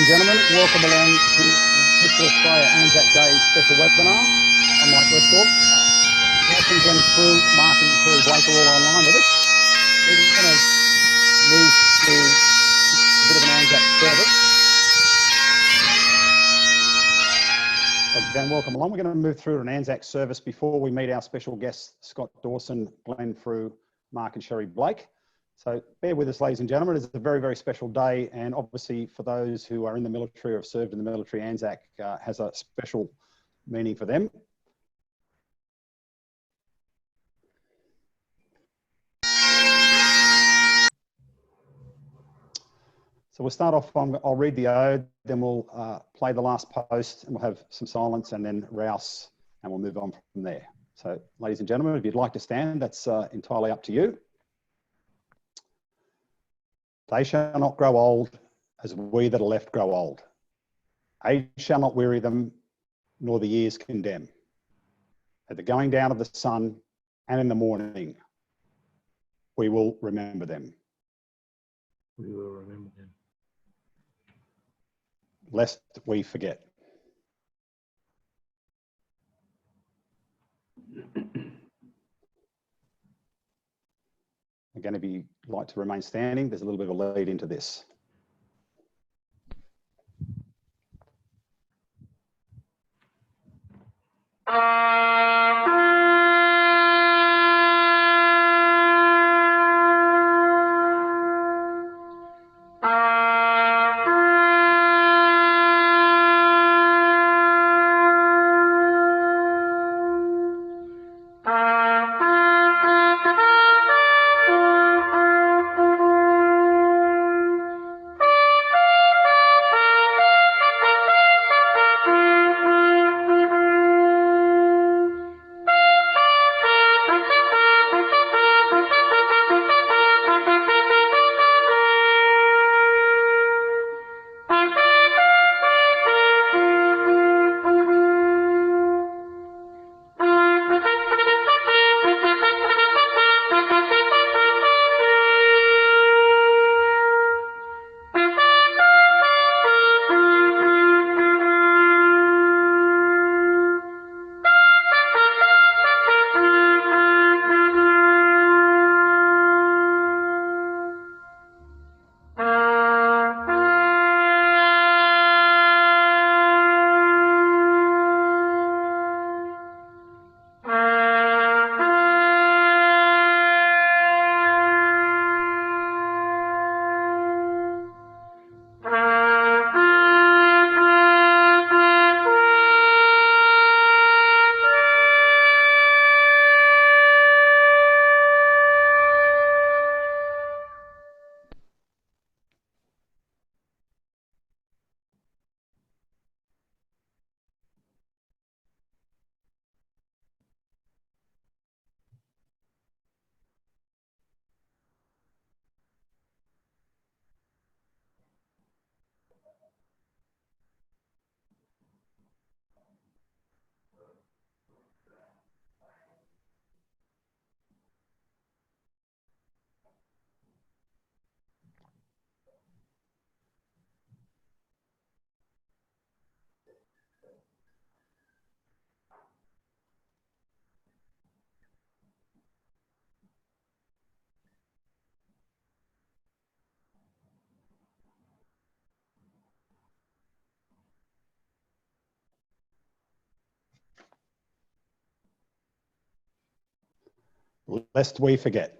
and gentlemen, welcome along to Mr. Australia ANZAC Day special webinar. I'm Michael Westdorp. Welcome Glenn through, Mark and Terry Blake are all online with us. We're going to move to a bit of an ANZAC service. Again, welcome along. We're going to move through an ANZAC service before we meet our special guests, Scott Dawson, Glenn Frew, Mark and Sherry Blake. So bear with us, ladies and gentlemen. It's a very, very special day. And obviously for those who are in the military or have served in the military, ANZAC has a special meaning for them. So we'll start off, I'll read the ode, then we'll play the last post and we'll have some silence and then rouse and we'll move on from there. So ladies and gentlemen, if you'd like to stand, that's entirely up to you. They shall not grow old as we that are left grow old. Age shall not weary them, nor the years condemn. At the going down of the sun and in the morning, we will remember them. We will remember them. Lest we forget. Again, if you'd like to remain standing, there's a little bit of a lead into this. Lest we forget.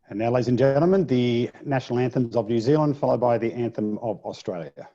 And now, ladies and gentlemen, the national anthems of New Zealand, followed by the anthem of Australia.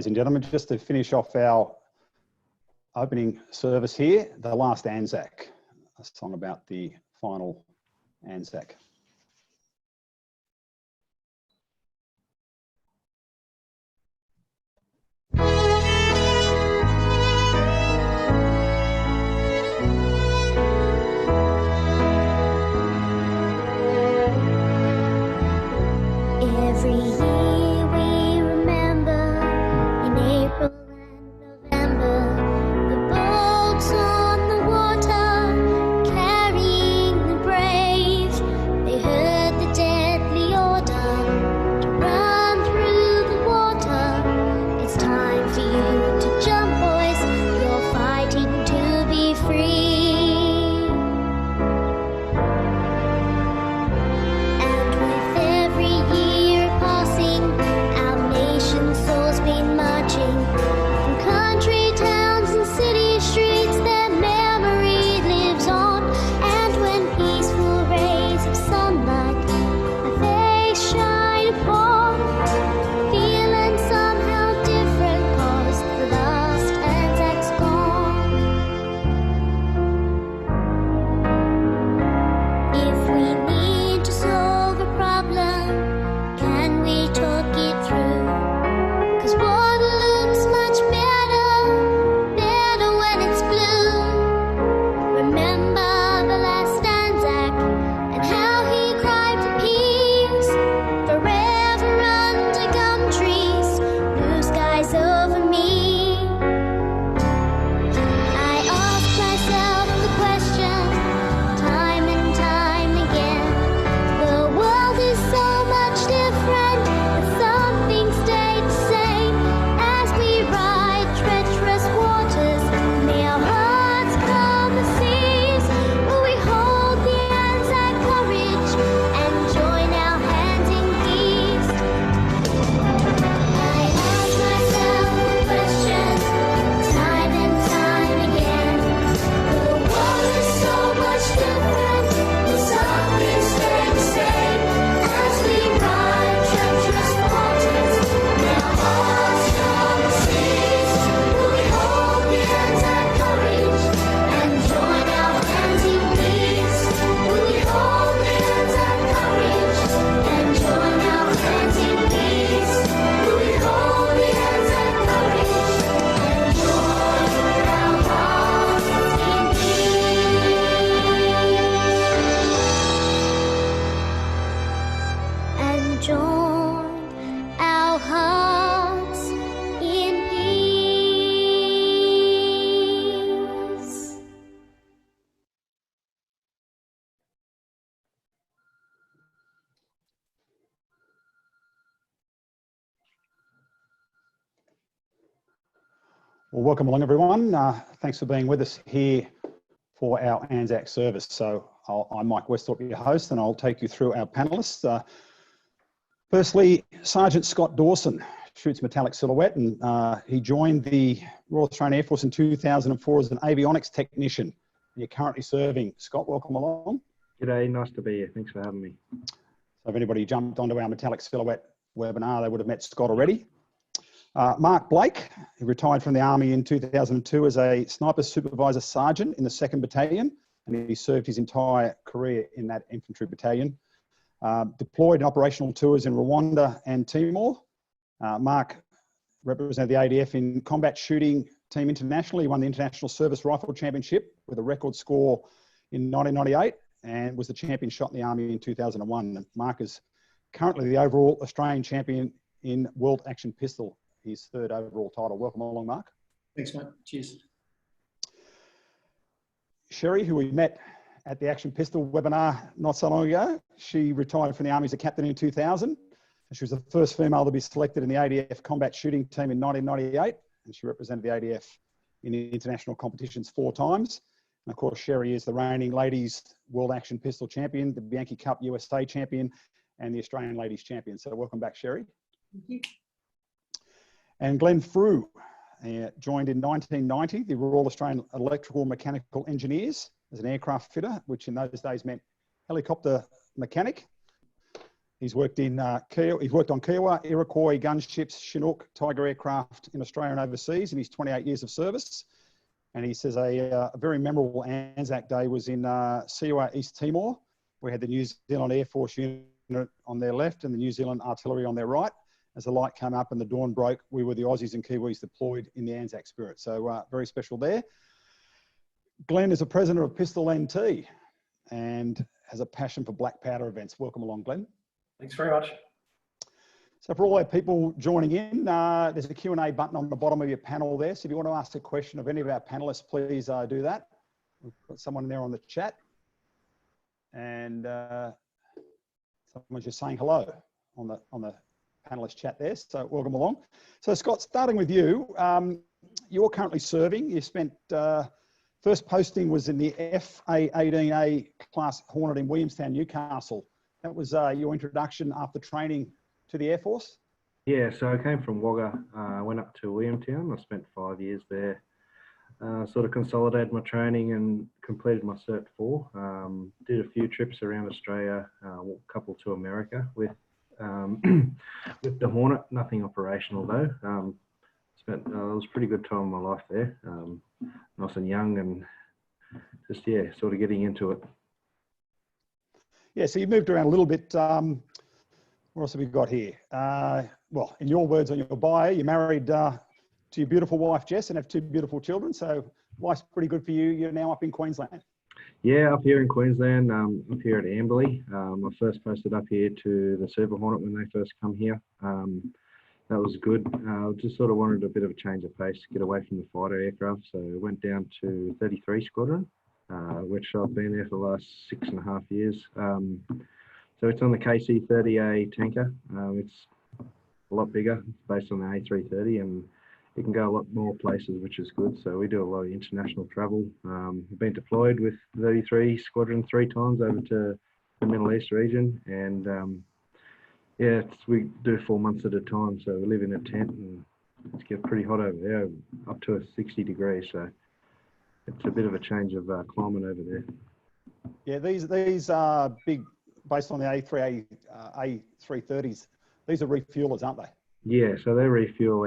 ladies and gentlemen, just to finish off our opening service here, The Last ANZAC, a song about the final ANZAC. Every year we remember in April and November the boats on the water carrying the brave. They heard the deadly order to run through the water. It's time for you to jump, boys. You're fighting to be free. Well, welcome along, everyone. Thanks for being with us here for our ANZAC service. So I'm Mike Westdorp, your host, and I'll take you through our panellists. Firstly, Sergeant Scott Dawson shoots metallic silhouette, and he joined the Royal Australian Air Force in 2004 as an avionics technician. You're currently serving. Scott, welcome along. G'day, nice to be here. Thanks for having me. So if anybody jumped onto our metallic silhouette webinar, they would have met Scott already. Mark Blake, he retired from the Army in 2002 as a sniper supervisor sergeant in the 2nd Battalion, and he served his entire career in that infantry battalion. Deployed in operational tours in Rwanda and Timor. Mark represented the ADF in combat shooting team internationally. He won the International Service Rifle Championship with a record score in 1998 and was the champion shot in the Army in 2001. And Mark is currently the overall Australian champion in World Action Pistol, his 3rd overall title. Welcome along, Mark. Thanks, mate. Cheers. Sherry, who we met at the Action Pistol webinar not so long ago, she retired from the Army as a captain in 2000. And she was the first female to be selected in the ADF combat shooting team in 1998. And she represented the ADF in international competitions 4 times. And of course, Sherry is the reigning ladies World Action Pistol champion, the Bianchi Cup USA champion, and the Australian ladies champion. So welcome back, Sherry. Thank you. And Glenn Frew joined in 1990 the Royal Australian Electrical Mechanical Engineers as an aircraft fitter, which in those days meant helicopter mechanic. He's worked in he's worked on Kiowa, Iroquois gunships, Chinook, Tiger aircraft in Australia and overseas in his 28 years of service. And he says a very memorable ANZAC Day was in Kiowa, East Timor. We had the New Zealand Air Force unit on their left and the New Zealand artillery on their right. As the light came up and the dawn broke, we were the Aussies and Kiwis deployed in the ANZAC spirit. So very special there. Glenn is a president of Pistol NT and has a passion for black powder events. Welcome along, Glenn. Thanks very much. So for all our people joining in, there's a Q&A button on the bottom of your panel there. So if you want to ask a question of any of our panelists, please do that. We've got someone there on the chat. And someone's just saying hello on the panelist chat there. So welcome along. So Scott, starting with you, you're currently serving. You spent, first posting was in the FA-18A class Hornet in Williamstown, Newcastle. That was your introduction after training to the Air Force? Yeah, so I came from Wagga, went up to Williamstown. I spent 5 years there, sort of consolidated my training and completed my Cert 4. Did a few trips around Australia, a couple to America with the Hornet, nothing operational though. It was a pretty good time in my life there, nice and young and just, yeah, sort of getting into it. Yeah, so you moved around a little bit. What else have we got here? Well, in your words on your bio, you're married to your beautiful wife, Jess, and have 2 beautiful children. So life's pretty good for you. You're now up in Queensland. Yeah, up here in Queensland, up here at Amberley. I first posted up here to the Super Hornet when they first come here. That was good. Just sort of wanted a bit of a change of pace, get away from the fighter aircraft. So I went down to 33 Squadron, which I've been there for the last 6.5 years. So it's on the KC-30A tanker. It's a lot bigger, based on the A330, and it can go a lot more places, which is good. So we do a lot of international travel. We've been deployed with 33 Squadron 3 times over to the Middle East region, and yeah, we do 4 months at a time. So we live in a tent, and it gets pretty hot over there, up to 60 degrees. So it's a bit of a change of climate over there. Yeah, these are big, based on the A330s. These are refuelers, aren't they? Yeah, so they refuel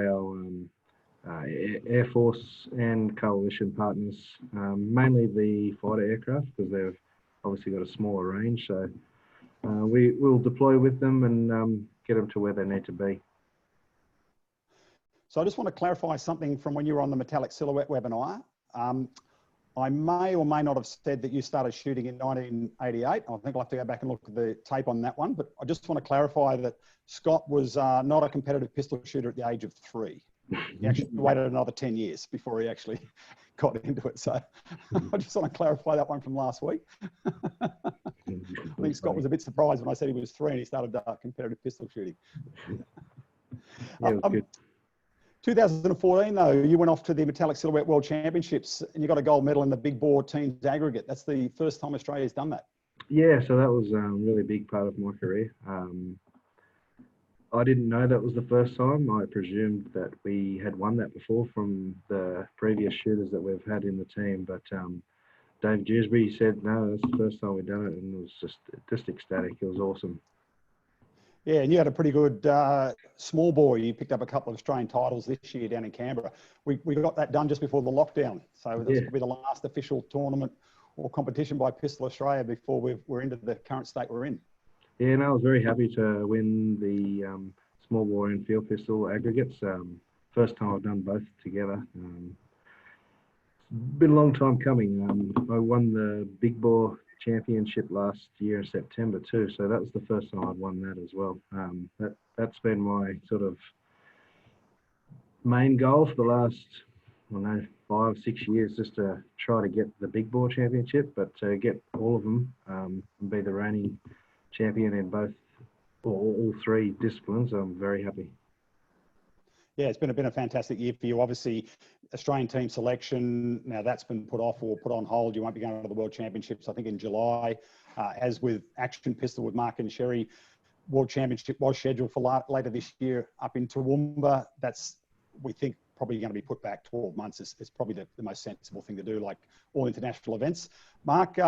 our Air Force and coalition partners, mainly the fighter aircraft, because they've obviously got a smaller range. So we will deploy with them and get them to where they need to be. So I just want to clarify something from when you were on the Metallic Silhouette webinar. I may or may not have said that you started shooting in 1988. I think I'll have to go back and look at the tape on that one, but I just want to clarify that Scott was not a competitive pistol shooter at the age of 3. He actually waited another 10 years before he actually got into it. So I just want to clarify that one from last week. I think Scott was a bit surprised when I said he was 3 and he started competitive pistol shooting. Yeah, it was good. 2014 though, you went off to the Metallic Silhouette World Championships and you got a gold medal in the big bore teams aggregate. That's the first time Australia's done that. Yeah, so that was a really big part of my career. I didn't know that was the first time. I presumed that we had won that before from the previous shooters that we've had in the team, but Dave Dewsbury said, no, that's the first time we've done it, and it was just ecstatic. It was awesome. Yeah, and you had a pretty good small boy. You picked up a couple of Australian titles this year down in Canberra. We got that done just before the lockdown. So that's probably the last official tournament or competition by Pistol Australia before we're into the current state we're in. Yeah, and I was very happy to win the small bore and field pistol aggregates. First time I've done both together. It's been a long time coming. I won the big bore championship last year in September too, so that was the first time I'd won that as well. That's been my sort of main goal for the last, I don't know, 5 or 6 years, just to try to get the big bore championship, but to get all of them and be the reigning champion in both or all 3 disciplines, I'm very happy. Yeah, it's been a fantastic year for you. Obviously, Australian team selection, now that's been put off or put on hold. You won't be going to the World Championships, I think, in July. As with Action Pistol with Mark and Sherry, World Championship was scheduled for later this year up in Toowoomba. That's, we think, probably going to be put back 12 months. It's probably the most sensible thing to do, like all international events. Mark,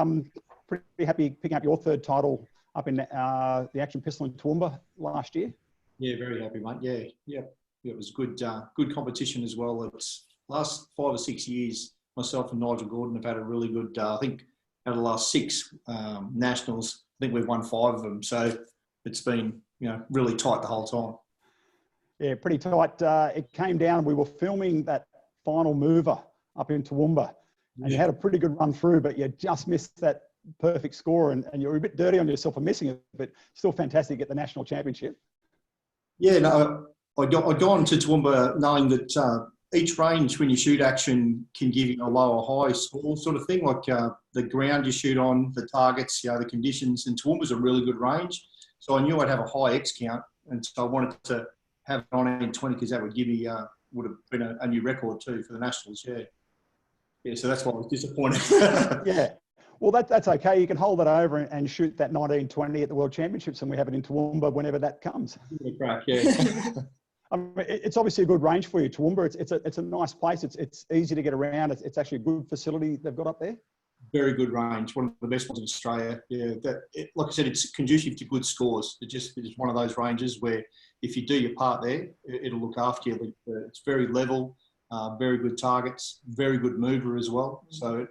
pretty happy picking up your 3rd title up in the action pistol in Toowoomba last year. Yeah, very happy, mate. Yeah. It was good, good competition as well. It's last 5 or 6 years, myself and Nigel Gordon have had a really good, I think, out of the last 6 nationals, I think we've won 5 of them. So it's been, really tight the whole time. Yeah, pretty tight. It came down, we were filming that final mover up in Toowoomba, and you had a pretty good run through, but you just missed that perfect score, and you were a bit dirty on yourself for missing it, but still fantastic to get the national championship. Yeah, no, I'd gone to Toowoomba knowing that each range, when you shoot action, can give you a low or high score sort of thing, like the ground you shoot on, the targets, the conditions, and Toowoomba's a really good range. So I knew I'd have a high X count, and so I wanted to have 19-20 because that would give me, would have been a new record too for the nationals, Yeah, so that's why I was disappointed. Yeah. Well, that's okay. You can hold that over and shoot that 19-20 at the World Championships, and we have it in Toowoomba whenever that comes. Yeah. I mean, it's obviously a good range for you, Toowoomba. It's a nice place. It's easy to get around. It's actually a good facility they've got up there. Very good range. One of the best ones in Australia. Yeah, like I said, it's conducive to good scores. It's one of those ranges where if you do your part there, it'll look after you. It's very level, very good targets, very good mover as well. So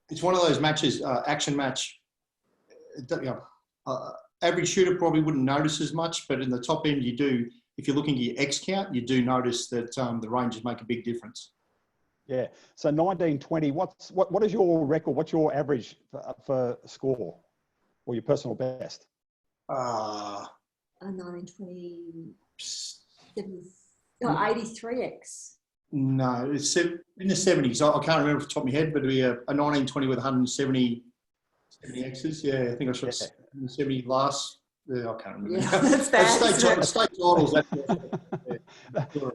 it's one of those matches, action match. Average shooter probably wouldn't notice as much, but in the top end you do. If you're looking at your X count, you do notice that the ranges make a big difference. Yeah. So 19-20. What is your record? What's your average for score, or your personal best? 19-20, 83X. No, it's in the 70s. I can't remember off the top of my head, but it'd be a 19-20 with 170 X's. Yeah, I think I shot 70 last. I can't remember. Yeah, that's bad. State titles.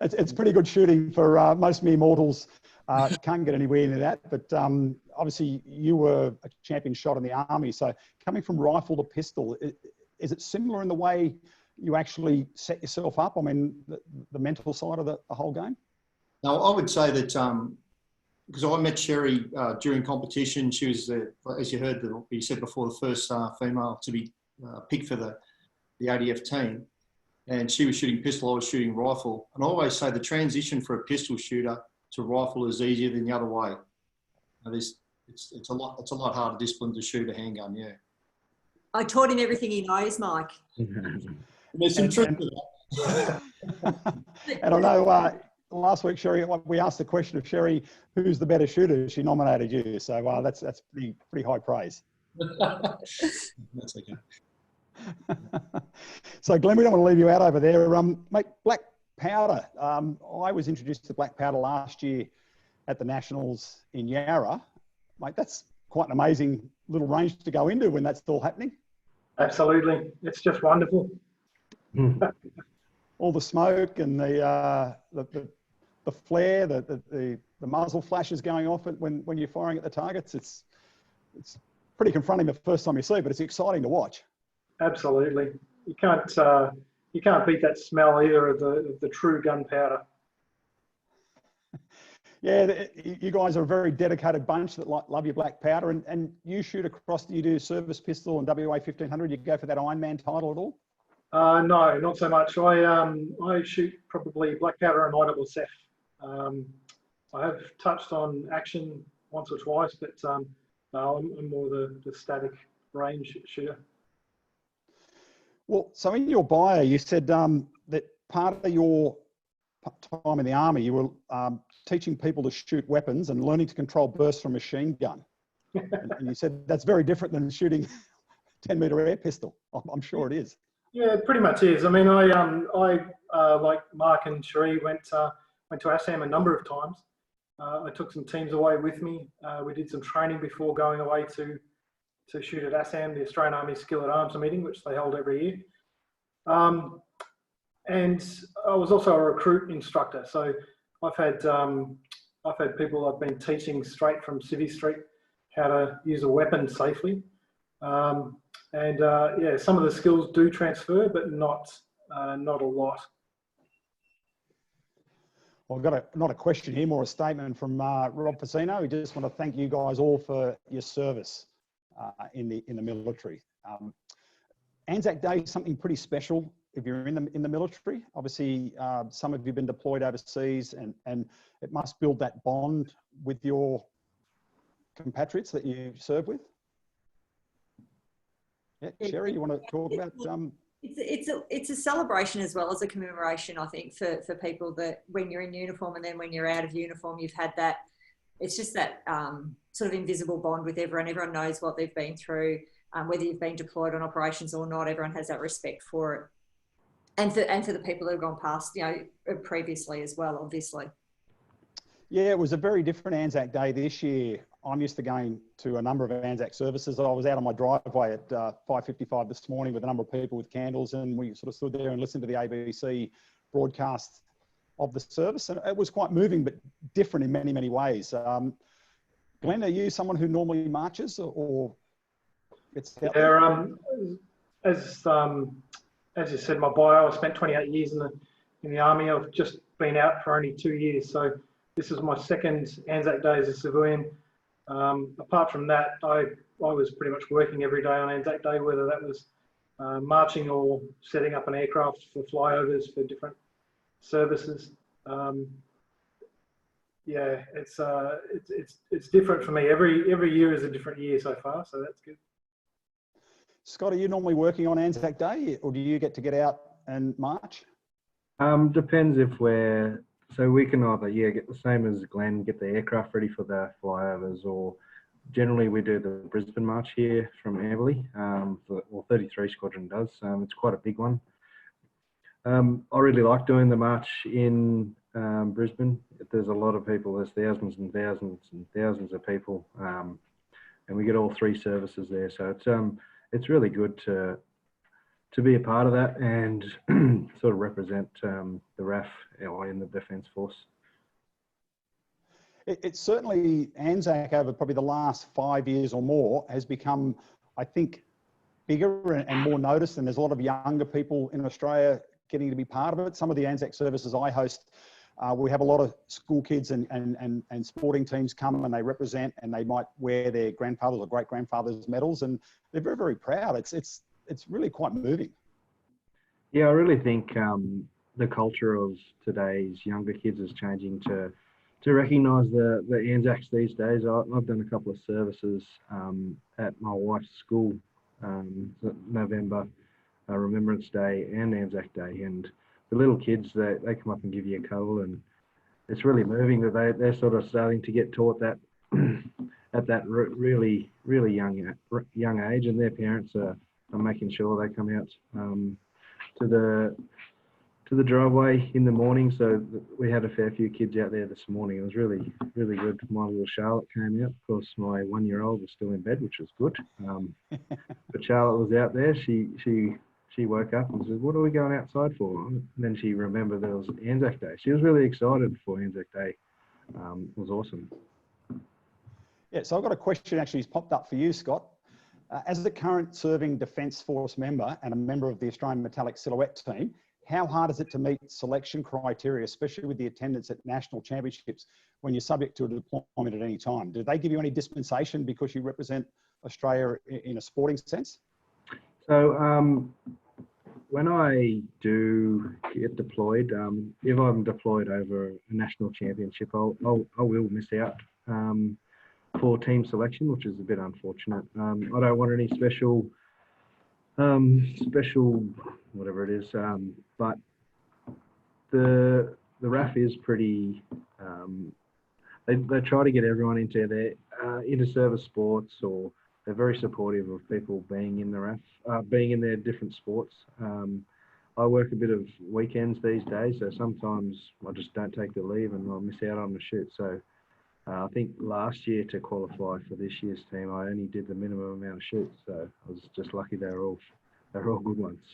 It's pretty good shooting for most mere mortals. Can't get anywhere near that. But obviously, you were a champion shot in the Army. So coming from rifle to pistol, is it similar in the way you actually set yourself up? I mean, the mental side of the whole game? Now, I would say that because I met Sherry during competition, she was, as you heard, you said before, the first female to be picked for the ADF team. And she was shooting pistol, I was shooting rifle. And I always say the transition for a pistol shooter to rifle is easier than the other way. It's a lot harder discipline to shoot a handgun, yeah. I taught him everything he knows, Mike. There's some truth to that. And I know last week, Sherry, we asked the question of Sherry, who's the better shooter? She nominated you. So that's pretty high praise. That's okay. So Glenn, we don't want to leave you out over there. Mate, black powder. I was introduced to black powder last year at the Nationals in Yarra. Mate, that's quite an amazing little range to go into when that's still happening. Absolutely. It's just wonderful. All the smoke and the flare, the muzzle flashes going off when you're firing at the targets. It's pretty confronting the first time you see it, but it's exciting to watch. Absolutely. You can't beat that smell either of the true gunpowder. Yeah, you guys are a very dedicated bunch that love your black powder, and you shoot across. You do service pistol and WA 1500. You go for that Ironman title at all? No, not so much. I shoot probably black powder and ISSF. I have touched on action once or twice, but no, I'm more the static range shooter. Well, so in your bio, you said that part of your time in the Army, you were teaching people to shoot weapons and learning to control bursts from a machine gun. And you said that's very different than shooting 10-meter air pistol. I'm sure it is. Yeah, it pretty much is. I mean, I like Mark and Cherie went to Assam a number of times. I took some teams away with me. We did some training before going away to shoot at Assam, the Australian Army Skill at Arms meeting, which they hold every year. And I was also a recruit instructor. So I've had people I've been teaching straight from Civvy Street how to use a weapon safely. Yeah, some of the skills do transfer, but not a lot. Well, I've got not a question here, more a statement from Rob Facino. We just want to thank you guys all for your service in the military. ANZAC Day is something pretty special if you're in the military. Obviously, some of you have been deployed overseas, and it must build that bond with your compatriots that you serve with. Yeah, Sherry, you want to talk about? It's a celebration as well as a commemoration, I think, for people that when you're in uniform and then when you're out of uniform, you've had that. It's just that sort of invisible bond with everyone. Everyone knows what they've been through, whether you've been deployed on operations or not. Everyone has that respect for it, and for the people that have gone past, you know, previously as well, obviously. Yeah, it was a very different ANZAC Day this year. I'm used to going to a number of ANZAC services. I was out on my driveway at 5:55 this morning with a number of people with candles, and we sort of stood there and listened to the ABC broadcast of the service, and it was quite moving, but different in many, many ways. Glenn, are you someone who normally marches or gets out there? As you said, my bio, I spent 28 years in the army. I've just been out for only 2 years, so this is my second ANZAC Day as a civilian. Apart from that, I was pretty much working every day on ANZAC Day, whether that was marching or setting up an aircraft for flyovers for different services. Yeah, it's different for me. Every year is a different year so far, so that's good. Scott, are you normally working on ANZAC Day, or do you get out and march? Depends if so we can either, get the same as Glenn, get the aircraft ready for the flyovers, or generally we do the Brisbane March here from Amberley, or 33 Squadron does. It's quite a big one. I really like doing the march in Brisbane. There's a lot of people, there's thousands and thousands and thousands of people, and we get all three services there. So it's really good to be a part of that and sort of represent the RAF in the Defence Force. It's certainly, ANZAC over probably the last 5 years or more has become, I think, bigger and more noticed, and there's a lot of younger people in Australia getting to be part of it. Some of the ANZAC services I host, we have a lot of school kids and sporting teams come and they represent, and they might wear their grandfathers or great grandfathers medals, and they're very, very proud. It's really quite moving. Yeah, I really think the culture of today's younger kids is changing to recognise the ANZACs these days. I've done a couple of services at my wife's school, November, Remembrance Day and ANZAC Day, and the little kids, they come up and give you a cuddle, and it's really moving that they're sort of starting to get taught that at that really, really young age, and their parents are making sure they come out to the driveway in the morning. So we had a fair few kids out there this morning. It was really, really good. My little Charlotte came out. Of course, my 1-year-old was still in bed, which was good. But Charlotte was out there. She woke up and said, "What are we going outside for?" And then she remembered there was ANZAC Day. She was really excited for ANZAC Day. It was awesome. Yeah, so I've got a question actually has popped up for you, Scott. As the current serving Defence Force member and a member of the Australian Metallic Silhouette team, how hard is it to meet selection criteria, especially with the attendance at national championships when you're subject to a deployment at any time? Do they give you any dispensation because you represent Australia in a sporting sense? So when I do get deployed, if I'm deployed over a national championship, I will miss out for team selection, which is a bit unfortunate. I don't want any special whatever it is, but the RAF is pretty, they try to get everyone into their inter-service sports, or they're very supportive of people being in the RAF, being in their different sports. I work a bit of weekends these days, so sometimes I just don't take the leave and I'll miss out on the shoot. So I think last year to qualify for this year's team, I only did the minimum amount of shoots. So I was just lucky they're all good ones.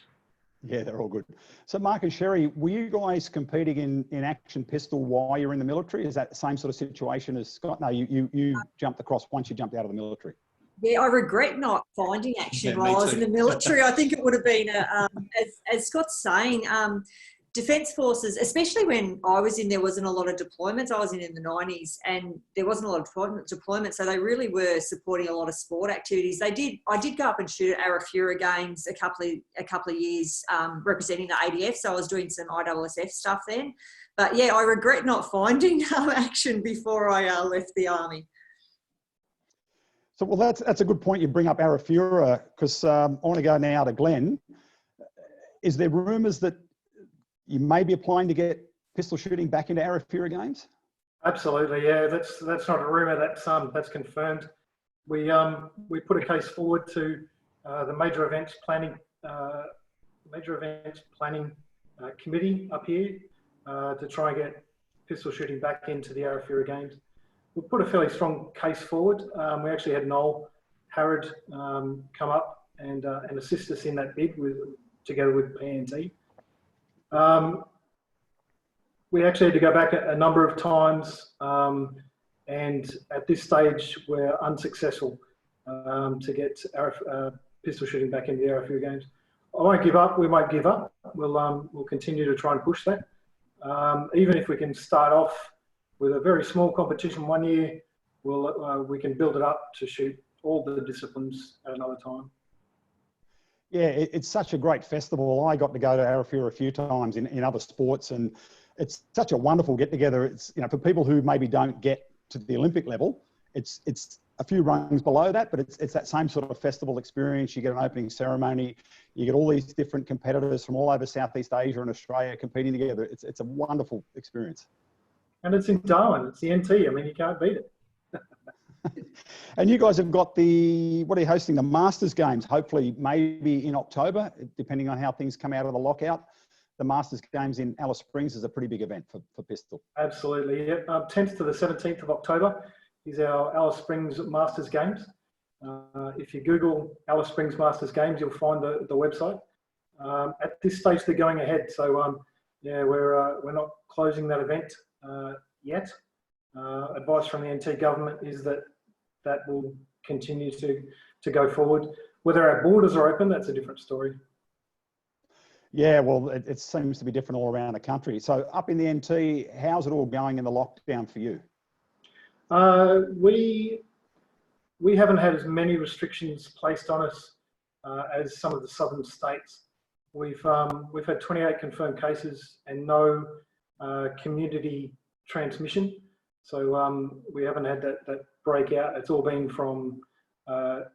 Yeah, they're all good. So Mark and Sherry, were you guys competing in action pistol while you're in the military? Is that the same sort of situation as Scott? No, you jumped across once you jumped out of the military. Yeah, I regret not finding action while I was in the military. I think it would have been, as Scott's saying, Defence Forces, especially when I was in, there wasn't a lot of deployments. I was in the 90s, and there wasn't a lot of deployments, so they really were supporting a lot of sport activities. I did go up and shoot at Arafura Games a couple of years representing the ADF, so I was doing some ISSF stuff then. But yeah, I regret not finding action before I left the Army. So, well, that's a good point you bring up Arafura, because I want to go now to Glenn. Is there rumours that you may be applying to get pistol shooting back into Arafura Games? Absolutely, yeah. That's not a rumour. That's confirmed. We put a case forward to the major events planning committee up here to try and get pistol shooting back into the Arafura Games. We put a fairly strong case forward. We actually had Noel Harrod come up and assist us in that bid together with PNT. We actually had to go back a number of times, and at this stage we're unsuccessful to get pistol shooting back into the Arafura Games. I won't give up. We won't give up. We'll continue to try and push that. Even if we can start off with a very small competition one year, we can build it up to shoot all the disciplines at another time. Yeah, it's such a great festival. I got to go to Arafura a few times in other sports, and it's such a wonderful get together. It's, you know, for people who maybe don't get to the Olympic level, it's a few rungs below that, but it's that same sort of festival experience. You get an opening ceremony, you get all these different competitors from all over Southeast Asia and Australia competing together. It's a wonderful experience. And it's in Darwin. It's the NT. I mean, you can't beat it. And you guys have got what are you hosting? The Masters Games, hopefully maybe in October, depending on how things come out of the lockout. The Masters Games in Alice Springs is a pretty big event for pistol. Absolutely, yeah. 10th to the 17th of October is our Alice Springs Masters Games. If you Google Alice Springs Masters Games, you'll find the website. At this stage, they're going ahead. So yeah, we're not closing that event yet. Advice from the NT government is that will continue to go forward. Whether our borders are open, that's a different story. Yeah, well, it seems to be different all around the country. So up in the NT, how's it all going in the lockdown for you? We haven't had as many restrictions placed on us as some of the southern states. We've had 28 confirmed cases and no community transmission. So we haven't had that breakout. It's all been from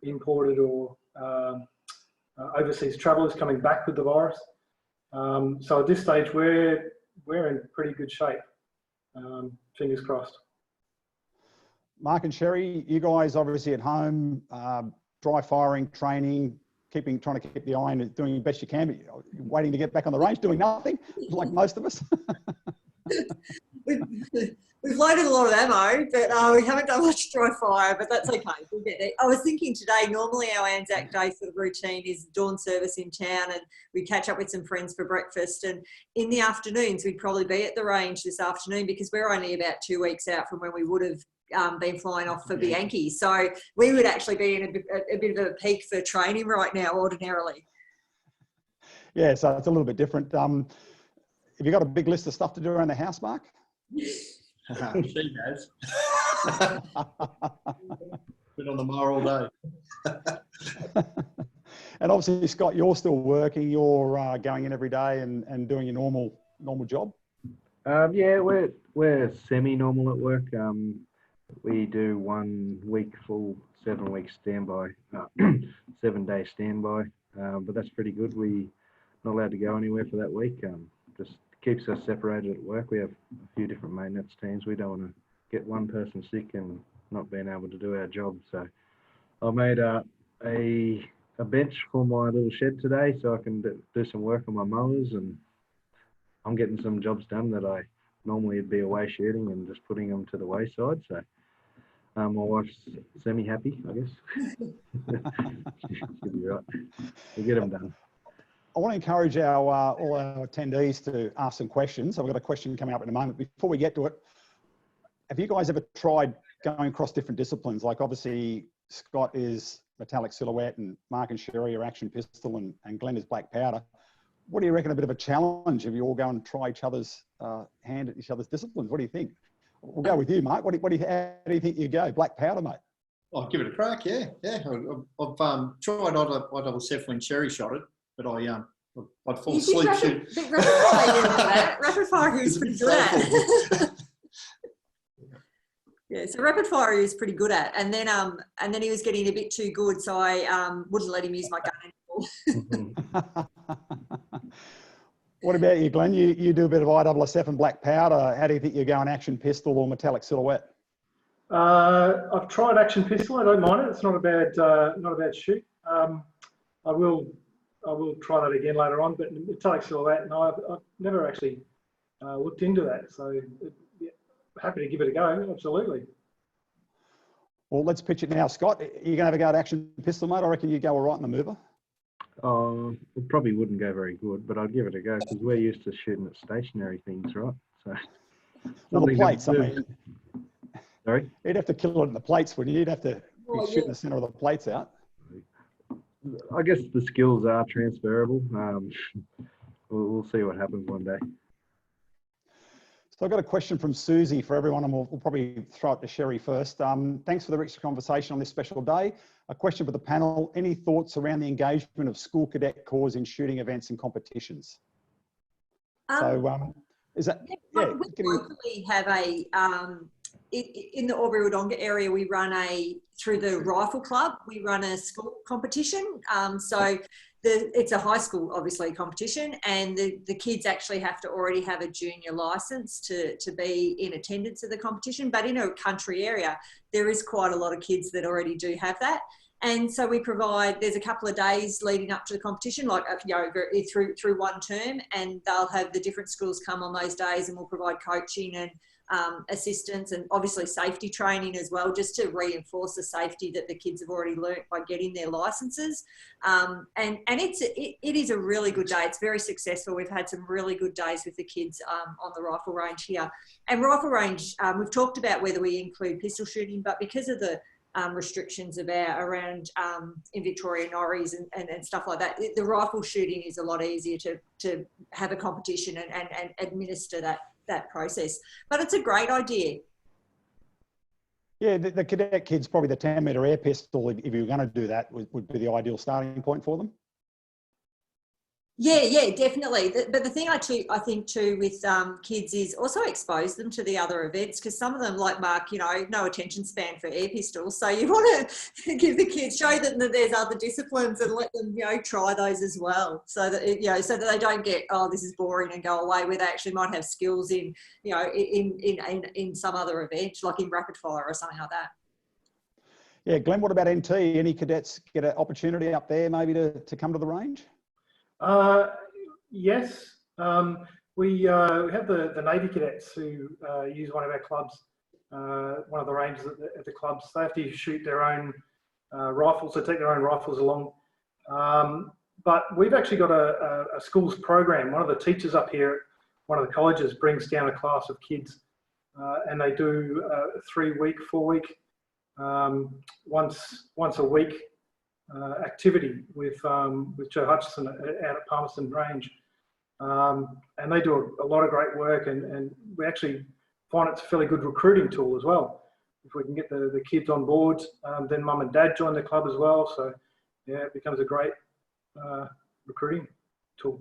imported or overseas travellers coming back with the virus. So at this stage, we're in pretty good shape. Fingers crossed. Mark and Sherry, you guys obviously at home, dry firing, training, trying to keep the eye and doing the best you can, but you're waiting to get back on the range, doing nothing, like most of us. We've loaded a lot of ammo, but we haven't done much dry fire, but that's okay. We'll get there. I was thinking today, normally our ANZAC Day sort of routine is dawn service in town, and we catch up with some friends for breakfast. And in the afternoons, we'd probably be at the range this afternoon because we're only about 2 weeks out from when we would have been flying off for Bianchi. So we would actually be in a bit of a peak for training right now, ordinarily. Yeah, so it's a little bit different. Have you got a big list of stuff to do around the house, Mark? She has. Been on the mower all day. And obviously, Scott, you're still working. You're going in every day and doing your normal job. Yeah, we're semi-normal at work. We do 1 week full, 7 week standby, 7 day standby. But that's pretty good. We're not allowed to go anywhere for that week. Just keeps us separated at work. We have a few different maintenance teams. We don't want to get one person sick and not being able to do our job. So I made a bench for my little shed today so I can do some work on my mowers, and I'm getting some jobs done that I normally would be away shooting and just putting them to the wayside. So my wife's semi-happy, I guess. She'll be right. We'll get them done. I want to encourage all our attendees to ask some questions. I've got a question coming up in a moment. Before we get to it, have you guys ever tried going across different disciplines? Like obviously Scott is metallic silhouette and Mark and Sherry are action pistol and Glenn is black powder. what do you reckon a bit of a challenge if you all go and try each other's hand at each other's disciplines? What do you think? We'll go with you, mate. How do you think you go? Black powder, mate. I'll give it a crack. Yeah. I've tried ISF when Sherry shot it, but I'd fall asleep. Rapid fire is pretty good at. Yeah, so rapid fire he was pretty good at, and then he was getting a bit too good, so I wouldn't let him use my gun anymore. What about you, Glenn? You do a bit of ISF and black powder. How do you think you go in action pistol or metallic silhouette? I've tried action pistol. I don't mind it. It's not a bad shoot. I will try that again later on. But metallic silhouette, no, I've never actually looked into that. So yeah, happy to give it a go. Absolutely. Well, let's pitch it now, Scott. Are you going to have a go at action pistol, mate? I reckon you go all right in the mover. It probably wouldn't go very good, but I'd give it a go because we're used to shooting at stationary things, right? So, well, the plates, I mean. Sorry? You'd have to kill it in the plates, wouldn't you? You'd have to be shooting the centre of the plates out. I guess the skills are transferable. We'll see what happens one day. So I've got a question from Susie for everyone, and we'll probably throw it to Sherry first. Thanks for the rich conversation on this special day. A question for the panel. Any thoughts around the engagement of school cadet corps in shooting events and competitions? Is that... We locally have a... in the Albury-Wodonga area, we run through the rifle club, we run a school competition. So it's a high school, obviously, competition, and the kids actually have to already have a junior license to be in attendance at the competition. But in a country area, there is quite a lot of kids that already do have that. And so we provide, there's a couple of days leading up to the competition, like, you know, through one term, and they'll have the different schools come on those days, and we'll provide coaching and assistance and obviously safety training as well, just to reinforce the safety that the kids have already learnt by getting their licenses. And it is a really good day. It's very successful. We've had some really good days with the kids on the rifle range here. And rifle range, we've talked about whether we include pistol shooting, but because of the restrictions around in Victoria, Norries and stuff like that, the rifle shooting is a lot easier to have a competition and administer that process. But it's a great idea. Yeah, the cadet kids, probably the 10-metre air pistol, if you were going to do that, would be the ideal starting point for them. Yeah, definitely. But the thing I think too with kids is also expose them to the other events, because some of them, like Mark, you know, no attention span for air pistols. So you want to give the kids, show them that there's other disciplines and let them, you know, try those as well. So that, you know, so that they don't get, oh, this is boring and go away, where they actually might have skills in, you know, in some other event, like in rapid fire or something like that. Yeah, Glenn, what about NT? Any cadets get an opportunity up there maybe to come to the range? Yes, we have the Navy cadets who use one of our clubs, one of the ranges at the clubs. They have to shoot their own rifles, so take their own rifles along. But we've actually got a schools program. One of the teachers up here at one of the colleges brings down a class of kids, and they do a 3-week, 4-week, once a week activity with Joe Hutchison out at Palmerston Range, and they do a lot of great work, and we actually find it's a fairly good recruiting tool as well. If we can get the kids on board, then mum and dad join the club as well, so yeah, it becomes a great recruiting tool.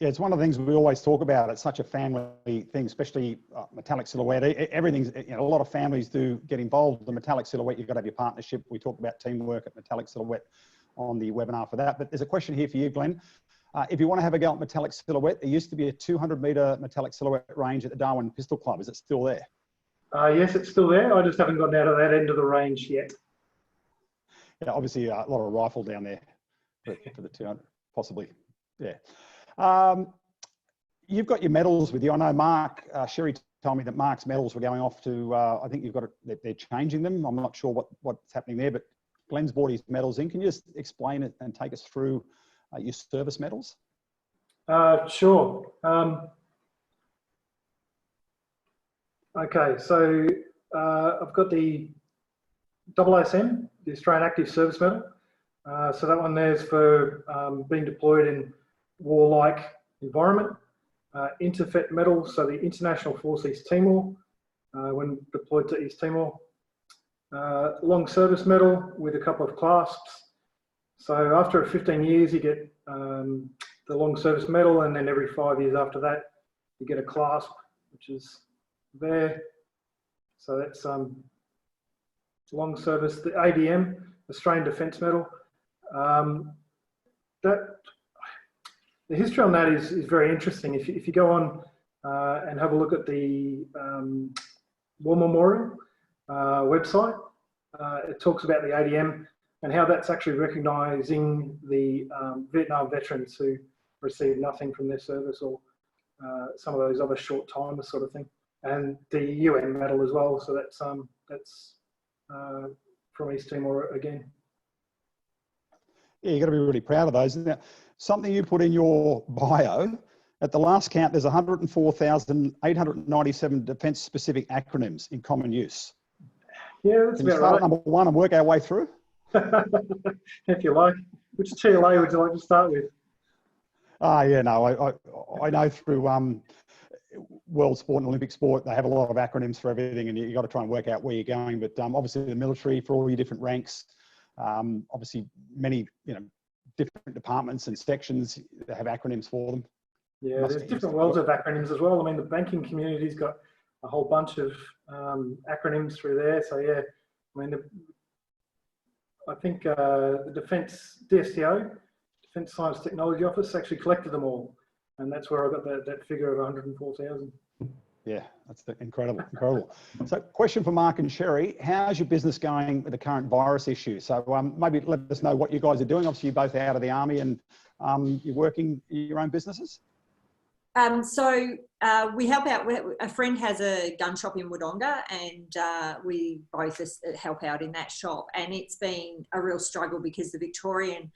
Yeah, it's one of the things we always talk about. It's such a family thing, especially metallic silhouette. Everything's, you know, a lot of families do get involved. The metallic silhouette, you've got to have your partnership. We talked about teamwork at metallic silhouette on the webinar for that. But there's a question here for you, Glenn. If you want to have a go at metallic silhouette, there used to be a 200-metre metallic silhouette range at the Darwin Pistol Club. Is it still there? Yes, it's still there. I just haven't gotten out of that end of the range yet. Yeah, obviously a lot of rifle down there for the 200, possibly. Yeah. You've got your medals with you. I know Mark, Sherry told me that Mark's medals were going off to, I think you've got they're changing them. I'm not sure what's happening there, but Glenn's brought his medals in. Can you just explain it and take us through your service medals? Sure. Okay, so I've got the AASM, the Australian Active Service Medal. So that one there's for being deployed in warlike environment. Interfet medal, so the International Force East Timor, when deployed to East Timor. Long service medal with a couple of clasps. So after 15 years, you get the long service medal, and then every 5 years after that, you get a clasp, which is there. So that's long service. The ADM, Australian Defence Medal. The history on that is very interesting. If you go on and have a look at the War Memorial website, it talks about the ADM and how that's actually recognising the Vietnam veterans who received nothing from their service, or some of those other short timers sort of thing, and the UN medal as well. So that's from East Timor again. Yeah, you've got to be really proud of those. Now, something you put in your bio, at the last count, there's 104,897 defence-specific acronyms in common use. Yeah, that's Can you about start right. at number one and work our way through? If you like. Which TLA would you like to start with? Yeah, no, I know through world sport and Olympic sport, they have a lot of acronyms for everything, and you got to try and work out where you're going. But obviously the military, for all your different ranks, obviously many, different departments and sections that have acronyms for them. Yeah, there's different worlds of acronyms as well. I mean, the banking community's got a whole bunch of acronyms through there. So yeah, I mean, I think the Defence DSTO, Defence Science Technology Office, actually collected them all, and that's where I got that figure of 104,000. Yeah, that's incredible, incredible. So question for Mark and Sherry, how's your business going with the current virus issue? So maybe let us know what you guys are doing. Obviously, you're both out of the army and you're working your own businesses. We help out. A friend has a gun shop in Wodonga, and we both help out in that shop. And it's been a real struggle because the Victorian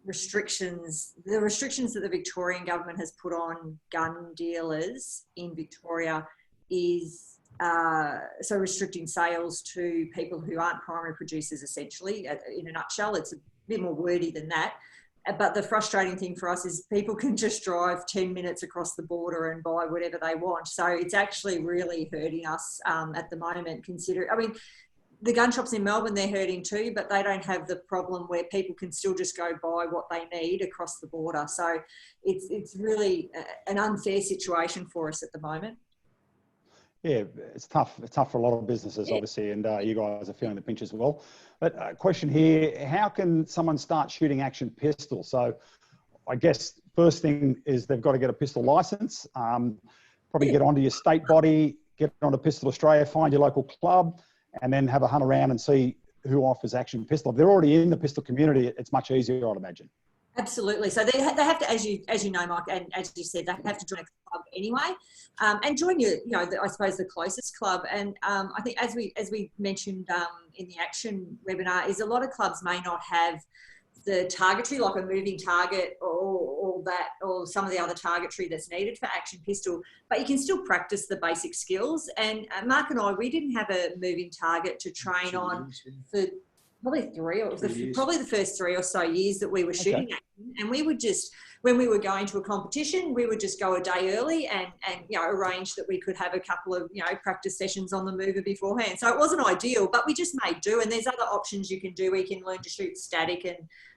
restrictions that the Victorian government has put on gun dealers in Victoria is so restricting sales to people who aren't primary producers, essentially. In a nutshell, it's a bit more wordy than that. But the frustrating thing for us is people can just drive 10 minutes across the border and buy whatever they want. So it's actually really hurting us at the moment. The gun shops in Melbourne, they're hurting too, but they don't have the problem where people can still just go buy what they need across the border. So it's really an unfair situation for us at the moment. Yeah, it's tough. It's tough for a lot of businesses, obviously, and you guys are feeling the pinch as well. But question here, how can someone start shooting action pistols? So I guess first thing is they've got to get a pistol license, probably get onto your state body, get onto Pistol Australia, find your local club, and then have a hunt around and see who offers action pistol. If they're already in the pistol community, it's much easier, I'd imagine. Absolutely. So they have to, as you know, Mike, and as you said, they have to join a club anyway, and join I suppose the closest club. And I think as we mentioned in the action webinar, is a lot of clubs may not have the targetry, like a moving target or some of the other targetry that's needed for action pistol, but you can still practice the basic skills. And Mark and I, we didn't have a moving target to train on for probably the first 3 or so years that we were shooting at. And we would just, when we were going to a competition, we would just go a day early and arrange that we could have a couple of, practice sessions on the mover beforehand. So it wasn't ideal, but we just made do. And there's other options you can do. We can learn to shoot static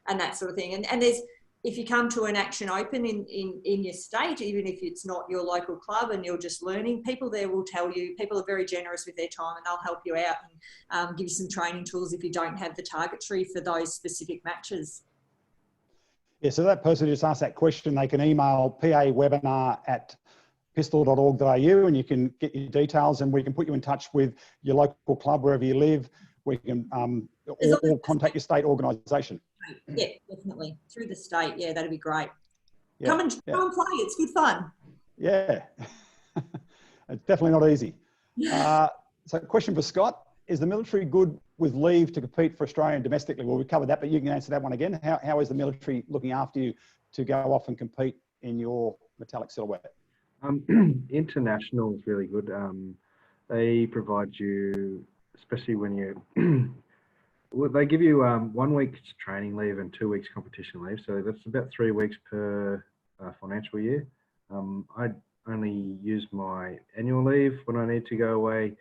and that sort of thing. And there's, if you come to an action open in your state, even if it's not your local club and you're just learning, people there will tell you, people are very generous with their time and they'll help you out and give you some training tools if you don't have the targetry for those specific matches. Yeah, so that person who just asked that question, they can email pawebinar@pistol.org.au and you can get your details and we can put you in touch with your local club wherever you live. We can or contact your state organisation. Yeah, definitely. Through the state. Yeah, that'd be great. Yeah, come and play. It's good fun. Yeah. It's definitely not easy. So question for Scott, is the military good with leave to compete for Australia domestically? Well, we covered that, but you can answer that one again. How is the military looking after you to go off and compete in your metallic silhouette? International is really good. They provide you, especially when you, well, they give you 1 week's training leave and 2 weeks competition leave. So that's about 3 weeks per financial year. I only use my annual leave when I need to go away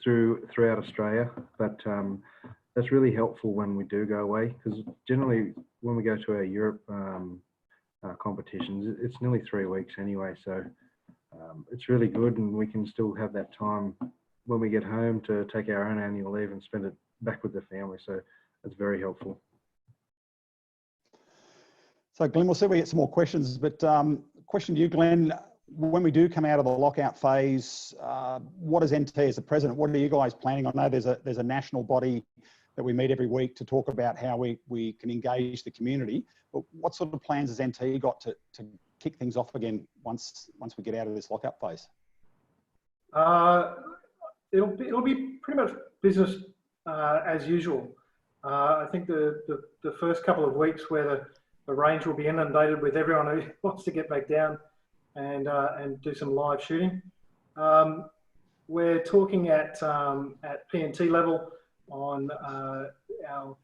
throughout Australia, but that's really helpful when we do go away, because generally when we go to our Europe competitions, it's nearly 3 weeks anyway, so it's really good, and we can still have that time when we get home to take our own annual leave and spend it back with the family, so it's very helpful. So Glenn, we'll see if we get some more questions, but question to you, Glenn, when we do come out of the lockout phase, what is NT as the president, what are you guys planning? I know there's a national body that we meet every week to talk about how we can engage the community, but what sort of plans has NT got to kick things off again once we get out of this lockout phase? It'll be pretty much business as usual. I think the first couple of weeks where the range will be inundated with everyone who wants to get back down and do some live shooting. We're talking at PNT level on our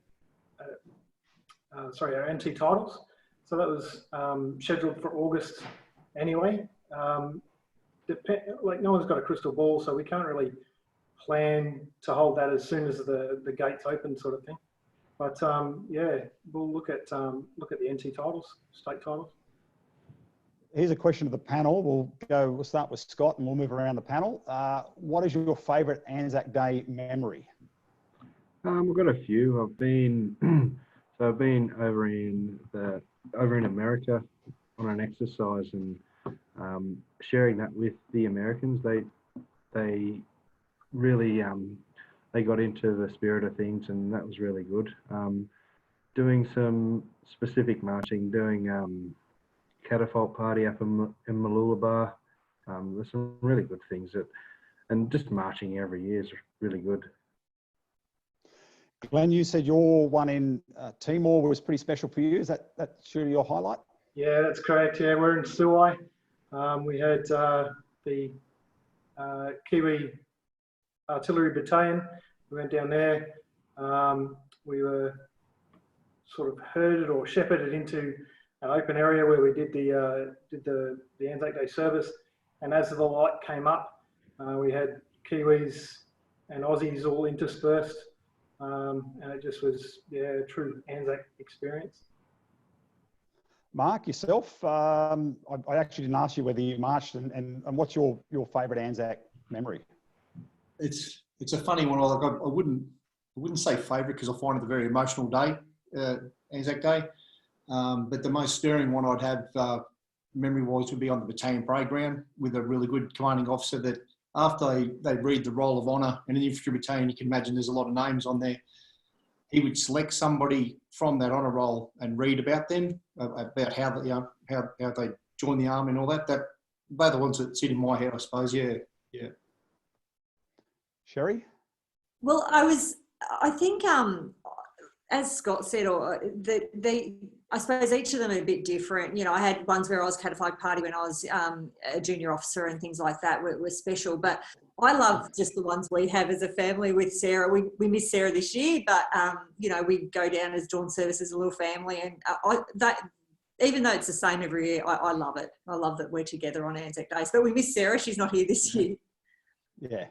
NT titles. So that was scheduled for August anyway. Like no one's got a crystal ball, so we can't really plan to hold that as soon as the gates open, sort of thing. But yeah, we'll look at the NT titles, state titles. Here's a question to the panel. We'll start with Scott and we'll move around the panel. What is your favourite ANZAC Day memory? We've got a few. I've been over in America on an exercise and sharing that with the Americans. They really they got into the spirit of things, and that was really good. Doing some specific marching, doing catapult party up in Mooloolaba. There's some really good things and just marching every year is really good. Glenn, you said your one in Timor was pretty special for you. Is that surely your highlight? Yeah, that's correct. Yeah, we're in Suai. We had the Kiwi Artillery Battalion. We went down there. We were sort of herded or shepherded into an open area where we did the ANZAC Day service. And as the light came up, we had Kiwis and Aussies all interspersed. And it just was, yeah, a true ANZAC experience. Mark, yourself, I actually didn't ask you whether you marched and what's your favourite ANZAC memory? It's a funny one. I wouldn't say favourite because I find it a very emotional day, ANZAC Day. But the most stirring one I'd have memory-wise would be on the battalion parade ground with a really good commanding officer that after they read the roll of honour in an infantry battalion, you can imagine there's a lot of names on there. He would select somebody from that honour roll and read about them, about how they joined the army and all that. They're the ones that sit in my head, I suppose. Yeah. Sherry? Well, I think, as Scott said, I suppose each of them are a bit different. You know, I had ones where I was catapult party when I was a junior officer and things like that were special. But I love just the ones we have as a family with Sarah. We miss Sarah this year, but, you know, we go down as dawn service as a little family. And even though it's the same every year, I love it. I love that we're together on ANZAC Days. But we miss Sarah. She's not here this year. Yeah.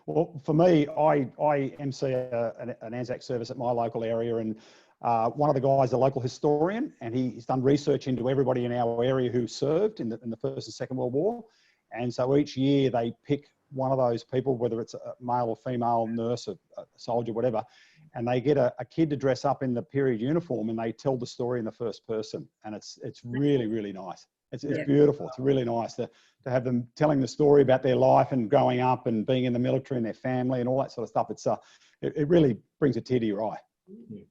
Well, for me, I MC an ANZAC service at my local area, and one of the guys is a local historian, and he's done research into everybody in our area who served in the First and Second World War. And so each year they pick one of those people, whether it's a male or female, nurse, a soldier, whatever, and they get a kid to dress up in the period uniform and they tell the story in the first person. And it's really, really nice. It's beautiful. It's really nice to have them telling the story about their life and growing up and being in the military and their family and all that sort of stuff. It's it really brings a tear to your eye. Yeah.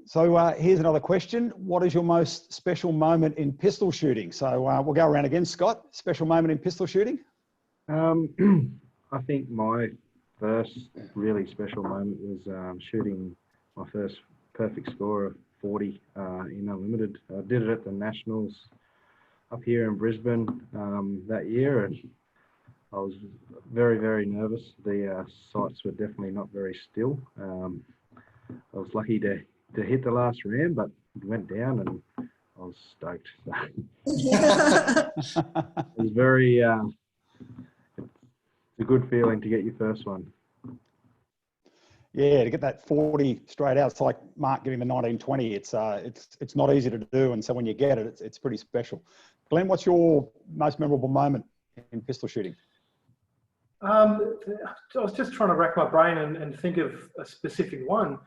So here's another question. What is your most special moment in pistol shooting? So we'll go around again. Scott, special moment in pistol shooting? I think my first really special moment was shooting my first perfect score of 40 in Unlimited. I did it at the Nationals up here in Brisbane that year, and I was very, very nervous. The sights were definitely not very still. I was lucky to hit the last round, but it went down, and was stoked. It was very, it's a good feeling to get your first one. Yeah, to get that 40 straight out, it's like Mark getting the 1920. It's not easy to do, and so when you get it, it's pretty special. Glenn, what's your most memorable moment in pistol shooting? I was just trying to rack my brain and think of a specific one.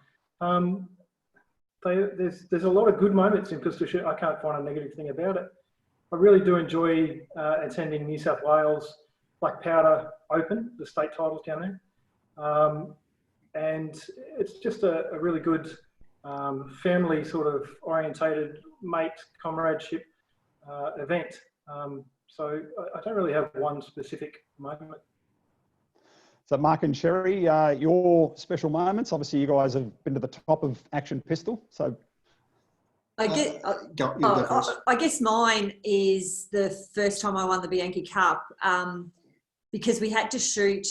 There's a lot of good moments in pistol shooting. I can't find a negative thing about it. I really do enjoy attending New South Wales Black Powder Open, the state titles down there. And it's just a really good family sort of orientated mate comradeship event. So I don't really have one specific moment. So Mark and Sherry, your special moments, obviously you guys have been to the top of action pistol. So I guess mine is the first time I won the Bianchi Cup, because we had to shoot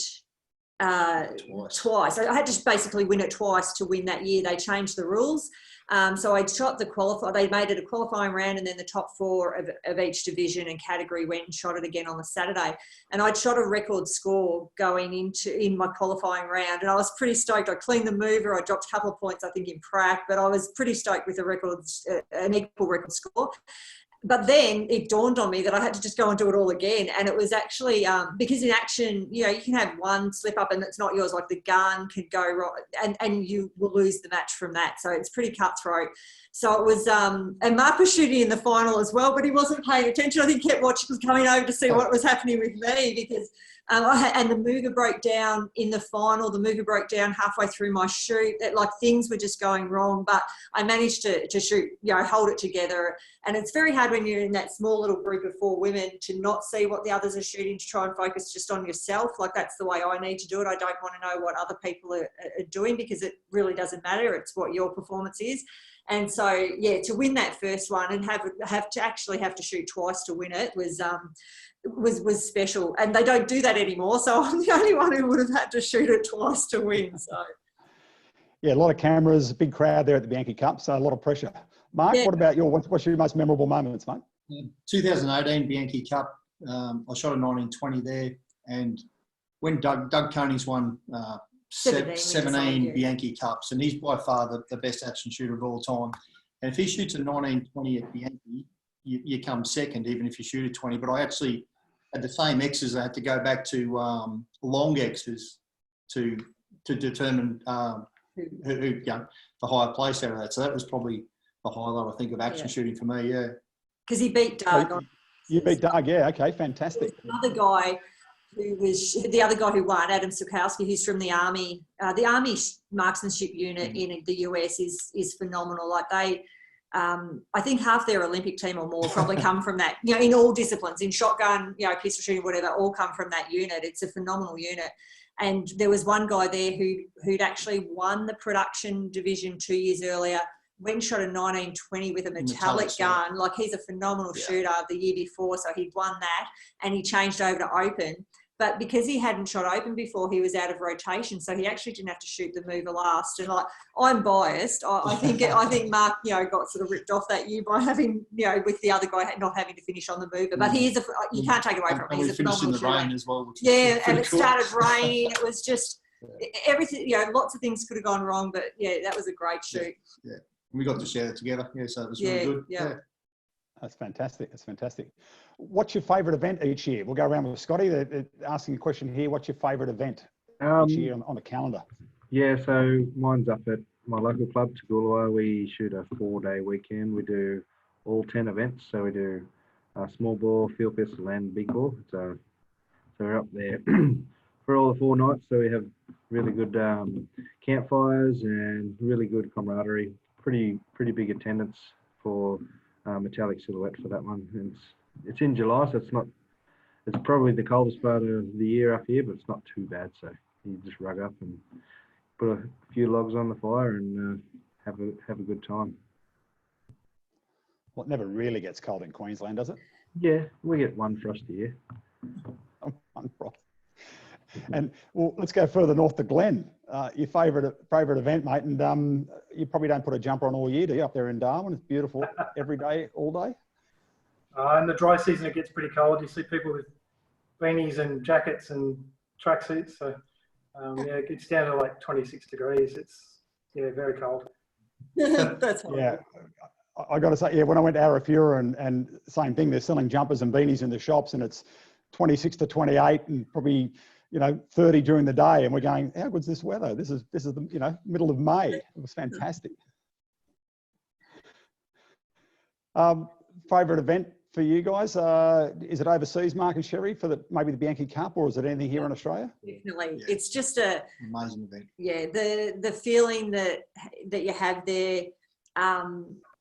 twice. I had to basically win it twice to win that year. They changed the rules. So I shot the qualify. They made it a qualifying round, and then the top four of each division and category went and shot it again on the Saturday. And I'd shot a record score going in my qualifying round, and I was pretty stoked. I cleaned the mover. I dropped a couple of points, I think, in prac, but I was pretty stoked with an equal record score. But then it dawned on me that I had to just go and do it all again. And it was actually, because in action, you can have one slip up and it's not yours, like the gun could go wrong and you will lose the match from that. So it's pretty cutthroat. So it was, and Mark was shooting in the final as well, but he wasn't paying attention. I think he kept watching, was coming over to see what was happening with me, because and the mover broke down in the final. The mover broke down halfway through my shoot. Like things were just going wrong, but I managed to shoot, hold it together. And it's very hard when you're in that small little group of 4 women to not see what the others are shooting, to try and focus just on yourself. Like that's the way I need to do it. I don't want to know what other people are doing, because it really doesn't matter. It's what your performance is. And so, yeah, to win that first one and have to shoot twice to win it was special. And they don't do that anymore. So I'm the only one who would have had to shoot it twice to win. So yeah, a lot of cameras, big crowd there at the Bianchi Cup, so a lot of pressure. Mark, What about what's your most memorable moments, mate? 2018 Bianchi Cup. I shot a 1920 there, and when Doug Coney's won 17 Bianchi Cups, and he's by far the best action shooter of all time. And if he shoots a 1920 at Bianchi, you come second, even if you shoot a 20. But I actually had the same X's. I had to go back to long X's to determine who the higher place out of that. So that was probably the highlight, I think, of action shooting for me. Yeah, because he beat Doug. You beat Doug, yeah. Okay, fantastic. Another guy who won, Adam Sukowski, who's from the Army. The Army marksmanship unit in the US is phenomenal. Like they, I think half their Olympic team or more probably come from that, in all disciplines, in shotgun, pistol shooting, whatever, all come from that unit. It's a phenomenal unit. And there was one guy there who'd actually won the production division 2 years earlier, went and shot a 1920 with a metallic gun. Like he's a phenomenal shooter the year before. So he'd won that and he changed over to open. But because he hadn't shot open before, he was out of rotation. So he actually didn't have to shoot the mover last. And like, I'm biased. I think Mark, got sort of ripped off that year by having, with the other guy not having to finish on the mover. But he is you can't take away from him. He's a phenomenal shooter. Rain as well. And it started raining. It was just everything, lots of things could have gone wrong, but that was a great shoot. Yeah. We got to share it together. Yeah, so it was really good. Yeah. That's fantastic. That's fantastic. What's your favourite event each year? We'll go around with Scotty. They're asking a question here. What's your favourite event each year on the calendar? Yeah, so mine's up at my local club, Toogoolawah. We shoot a 4-day weekend. We do all 10 events. So we do small ball, field pistol, and big ball. So we're up there for all the 4 nights. So we have really good campfires and really good camaraderie. Pretty big attendance for metallic silhouette for that one. And it's in July, so it's probably the coldest part of the year up here, but it's not too bad. So you just rug up and put a few logs on the fire and have a good time. Well, it never really gets cold in Queensland, does it? Yeah, we get one frost a year. One frost. And well, let's go further north to Glenn. your favourite event, mate, and you probably don't put a jumper on all year, do you? Up there in Darwin, it's beautiful every day, all day. In the dry season, it gets pretty cold. You see people with beanies and jackets and tracksuits. So yeah, it gets down to like 26 degrees. It's very cold. That's horrible. Yeah. I got to say, yeah, when I went to Arafura and same thing, they're selling jumpers and beanies in the shops, and it's 26 to 28 and probably, 30 during the day. And we're going, how good's this weather? This is the, middle of May. It was fantastic. Favorite event for you guys? Is it overseas, Mark and Sherry, for maybe the Bianchi Cup, or is it anything here in Australia? Definitely. Yeah. It's just Amazing event. yeah, the feeling that you have there,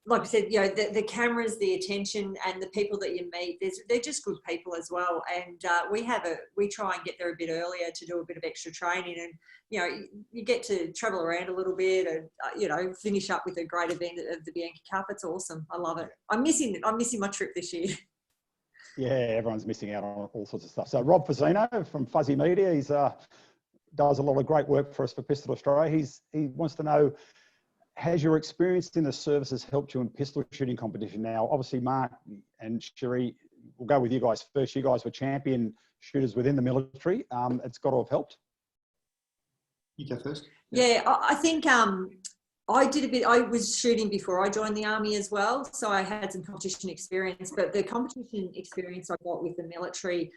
like I said, the cameras, the attention, and the people that you meet, they're just good people as well. And we try and get there a bit earlier to do a bit of extra training, and you get to travel around a little bit, and finish up with a great event of the Bianchi Cup. It's awesome. I love it. I'm missing my trip this year. Yeah, everyone's missing out on all sorts of stuff. So Rob Fazzino from Fuzzy Media, he's does a lot of great work for us for Pistol Australia. He wants to know, has your experience in the services helped you in pistol shooting competition? Now, obviously, Mark and Sherry, we'll go with you guys first. You guys were champion shooters within the military. It's got to have helped. You go first. Yeah, I think I was shooting before I joined the Army as well, so I had some competition experience, but the competition experience I got with the military,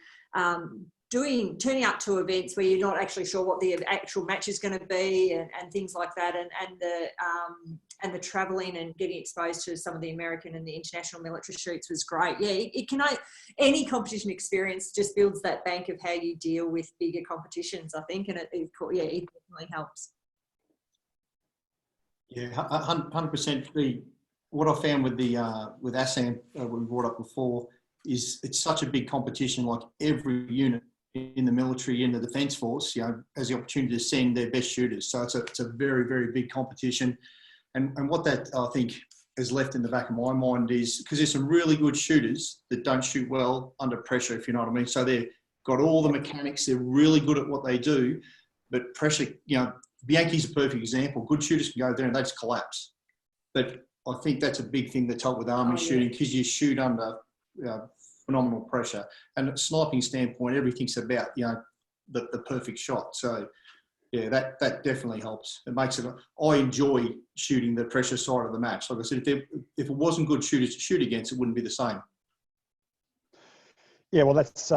turning up to events where you're not actually sure what the actual match is going to be, and things like that, and the travelling and getting exposed to some of the American and the international military shoots was great. Yeah, any competition experience just builds that bank of how you deal with bigger competitions, I think, and it definitely helps. Yeah, 100%. What I found with with ASAM, what we brought up before, is it's such a big competition. Like every unit in the military, in the Defence Force, has the opportunity to send their best shooters. So it's a very, very big competition. And what that, I think, has left in the back of my mind is, because there's some really good shooters that don't shoot well under pressure, if you know what I mean. So they've got all the mechanics, they're really good at what they do, but pressure, Bianchi's a perfect example. Good shooters can go there and they just collapse. But I think that's a big thing that's helped with Army shooting, because you shoot under phenomenal pressure. And at a sniping standpoint, everything's about, the perfect shot. So, yeah, that definitely helps. It makes it, I enjoy shooting the pressure side of the match. Like I said, if it wasn't good shooters to shoot against, it wouldn't be the same. Yeah, well, that's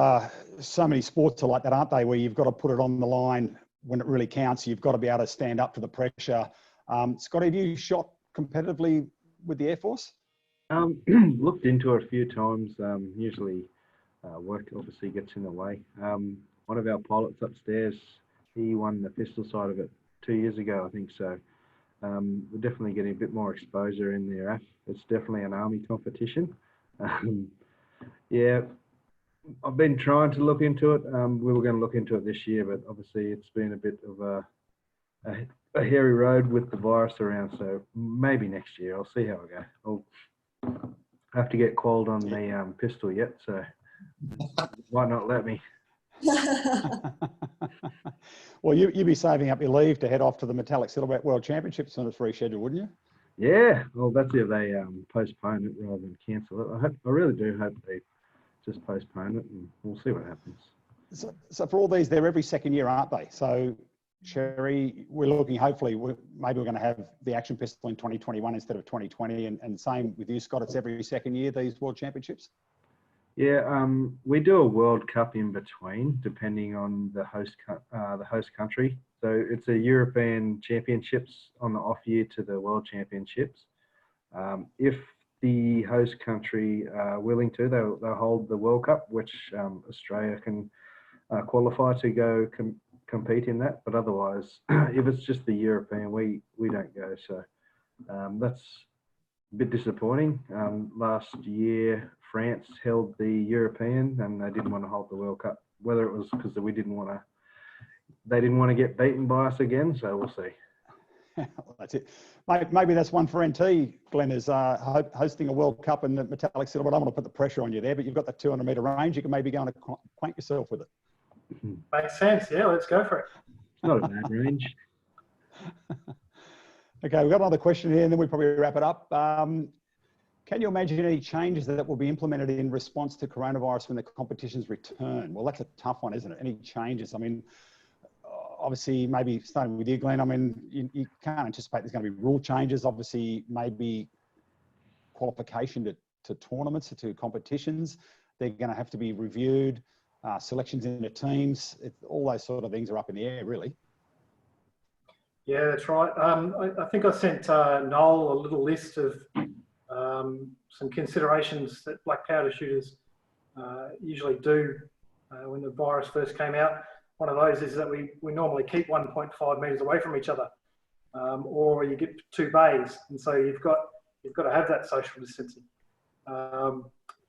so many sports are like that, aren't they? Where you've got to put it on the line when it really counts. You've got to be able to stand up to the pressure. Scotty, have you shot competitively with the Air Force? Looked into it a few times. Usually work obviously gets in the way. One of our pilots upstairs, he won the pistol side of it 2 years ago, I think. So we're definitely getting a bit more exposure in the RAF. It's definitely an Army competition. Yeah, I've been trying to look into it. We were going to look into it this year, but obviously it's been a bit of a hairy road with the virus around. So maybe next year. I'll see how I go. I'll have to get qualled on the pistol yet, so might not let me. Well, you'd be saving up your leave to head off to the Metallic Silhouette World Championships on a free schedule, wouldn't you? Yeah, well, that's if they postpone it rather than cancel it. I really do hope they just postpone it, and we'll see what happens. So for all these, they're every second year, aren't they? So, Sherry, we're looking, hopefully, maybe we're going to have the action pistol in 2021 instead of 2020, and same with you, Scott, it's every second year, these World Championships? Yeah, we do a World Cup in between, depending on the host country. So it's a European Championships on the off year to the World Championships. If the host country are willing to, they'll hold the World Cup, which Australia can qualify to go compete in that. But otherwise, if it's just the European, we don't go. So that's a bit disappointing. Last year, France held the European, and they didn't want to hold the World Cup. Whether it was because they didn't want to get beaten by us again. So we'll see. Well, that's it. Maybe that's one for NT, Glenn, is hosting a World Cup in the Metallic Silhouette. I don't want to put the pressure on you there, but you've got the 200 metre range. You can maybe go and acquaint yourself with it. Makes sense. Yeah, let's go for it. It's not a bad range. Okay, we've got another question here and then we'll probably wrap it up. Can you imagine any changes that will be implemented in response to coronavirus when the competitions return? Well, that's a tough one, isn't it? Any changes? I mean, obviously, maybe starting with you, Glenn, I mean, you can't anticipate there's going to be rule changes. Obviously, maybe qualification to tournaments, to competitions. They're going to have to be reviewed. Selections into teams, all those sort of things are up in the air, really. Yeah, that's right. I think I sent Noel a little list of some considerations that black powder shooters usually do when the virus first came out. One of those is that we normally keep 1.5 metres away from each other, or you get 2 bays, and so you've got to have that social distancing.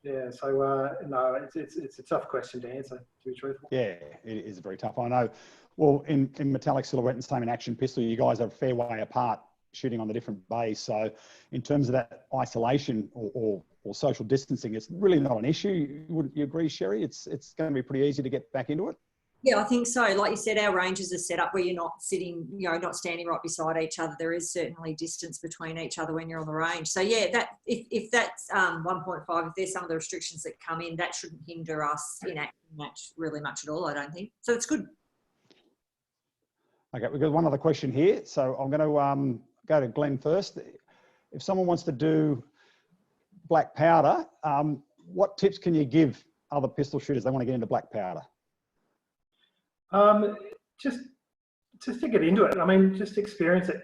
Yeah, so no, it's a tough question to answer, to be truthful. Yeah, it is very tough. I know. Well, in metallic silhouette and same in action pistol, you guys are a fair way apart shooting on the different bays. So in terms of that isolation or social distancing, it's really not an issue. Wouldn't you agree, Sherry? It's going to be pretty easy to get back into it. Yeah, I think so. Like you said, our ranges are set up where you're not sitting, not standing right beside each other. There is certainly distance between each other when you're on the range. So yeah, that if that's 1.5, if there's some of the restrictions that come in, that shouldn't hinder us in action really much at all, I don't think. So it's good. Okay, we've got one other question here. So I'm going to go to Glenn first. If someone wants to do black powder, what tips can you give other pistol shooters that want to get into black powder? Just to get into it. I mean, just experience it.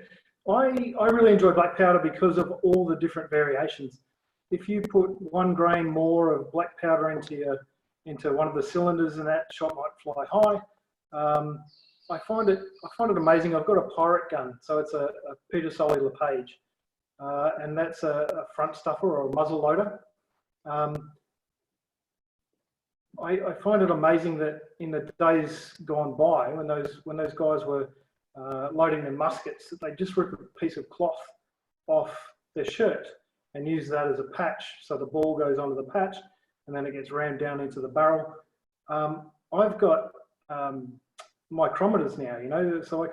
I really enjoy black powder because of all the different variations. If you put 1 grain more of black powder into one of the cylinders, and that shot might fly high. I find it amazing. I've got a pirate gun, so it's a Peter Solly LePage, and that's a front stuffer or a muzzle loader. I find it amazing that in the days gone by, when those guys were loading their muskets, that they just rip a piece of cloth off their shirt and use that as a patch, so the ball goes onto the patch and then it gets rammed down into the barrel. I've got micrometers now, so I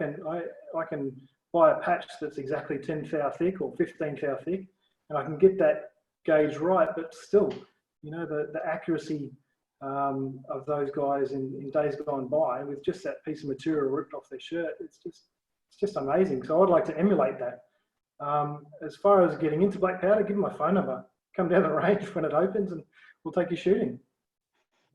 can buy a patch that's exactly 10 thou thick or 15 thou thick, and I can get that gauge right. But still, the accuracy of those guys in days gone by with just that piece of material ripped off their shirt, it's just amazing. So I'd like to emulate that. As far as getting into black powder, give them my phone number. Come down the range when it opens, and we'll take you shooting.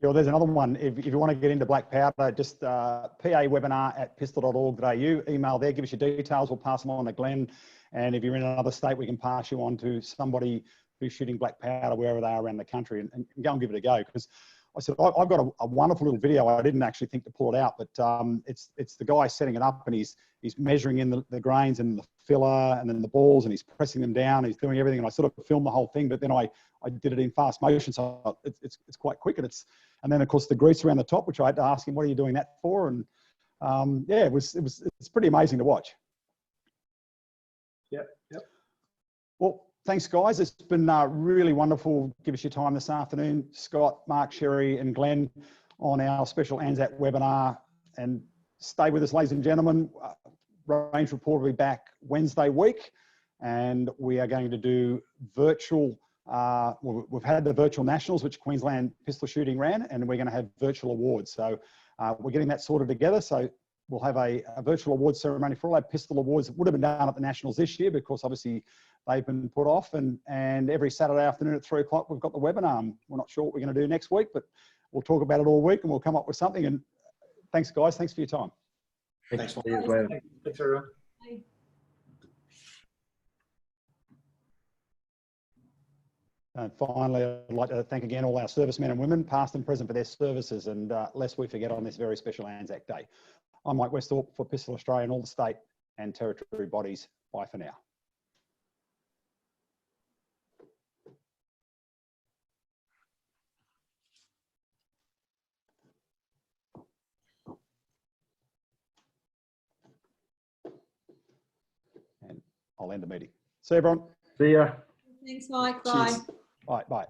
Yeah, well, there's another one. If you want to get into black powder, just pawebinar@pistol.org.au, email there, give us your details. We'll pass them on to Glenn. And if you're in another state, we can pass you on to somebody who's shooting black powder wherever they are around the country, and go and give it a go. Because I said, I've got a wonderful little video. I didn't actually think to pull it out, but it's the guy setting it up, and he's measuring in the grains and the filler and then the balls, and he's pressing them down. He's doing everything, and I sort of filmed the whole thing, but then I did it in fast motion, so it's quite quick. And then of course the grease around the top, which I had to ask him, what are you doing that for? And yeah, it's pretty amazing to watch. Yep. Well, thanks guys. It's been really wonderful. Give us your time this afternoon, Scott, Mark, Sherry and Glenn, on our special ANZAC webinar. And stay with us, ladies and gentlemen. Range Report will be back Wednesday week, and we are going to do virtual. We've had the virtual nationals, which Queensland Pistol Shooting ran, and we're going to have virtual awards. So we're getting that sorted together. So we'll have a virtual awards ceremony for all our pistol awards. It would have been done at the nationals this year because obviously they've been put off. And every Saturday afternoon at 3 o'clock, we've got the webinar. We're not sure what we're going to do next week, but we'll talk about it all week and we'll come up with something. And thanks, guys. Thanks for your time. Thanks. Thanks, everyone. And finally, I'd like to thank again all our servicemen and women, past and present, for their services, and lest we forget on this very special ANZAC Day. I'm Mike Westdorp for Pistol Australia and all the state and territory bodies. Bye for now. And I'll end the meeting. See you, everyone. See ya. Thanks, Mike. Bye. Bye. Bye.